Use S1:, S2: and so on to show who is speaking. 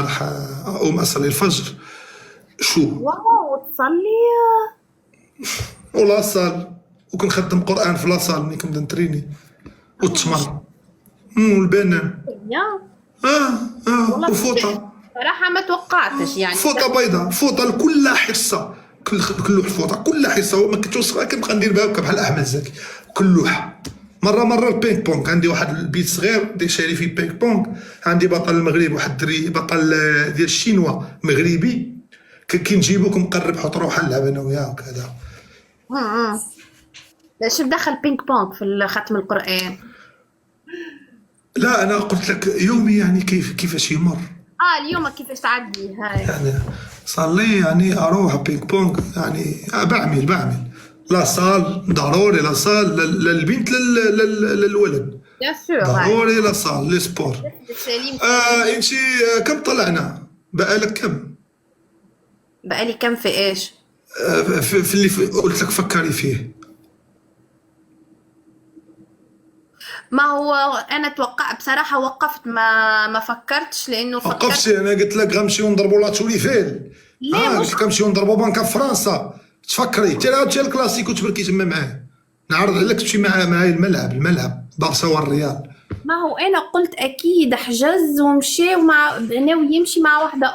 S1: راح اقوم اصلي الفجر. شو
S2: واو تصلي.
S1: ولا صال وكنخدم قران في لاصال ملي كنبدا نتريني والتمر والبنان.
S2: يا
S1: اه
S2: والله
S1: وفوطه.
S2: صراحة ما توقعتش يعني
S1: فوطه بيضاء، فوطه لكل حصه، كل لوح فوطه كل حصه، وما كنتوصل كنبقى ندير بها بحال احمد زكي كل لوحه. مره البينغ بونغ، عندي واحد البيت صغير دي شاري فيه بينغ بونغ، عندي بطل المغرب واحد الدري بطل ديال الشينوا مغربي، كي نجيبو كنبقى نربحو تروح نلعب انا وياه وكذا.
S2: امم شو دخل بينج بونج في ختم القرآن؟
S1: لا انا قلت لك يومي يعني كيفاش يمر.
S2: اليوم كيفاش تعدي هاي.
S1: يعني صار لي يعني اروح بينج بونج يعني بعمل لا صال ضروري، لا صال للبنت للولد،
S2: بيان سور هاي.
S1: ضروري لا صال لي سبور.
S2: سليم سليم.
S1: انت كم طلعنا بقالك كم؟
S2: بقالي كم في ايش؟
S1: في اللي قلت لك فكري فيه.
S2: ما هو انا توقع بصراحة وقفت ما فكرتش لانه فكرت.
S1: وقفتي، انا قلت لك غنمشيو نضربوا لا توليفيل.
S2: ليه مش
S1: قلت لك غنمشيو نضربوا بنكا في فرنسا، تفكري تي الكلاسيكو تبركي تما معاه، نعرض عليك تمشي معايا الملعب بارسا والريال.
S2: ما هو انا قلت اكيد حجز ومشي ومع ناوي يمشي مع واحدة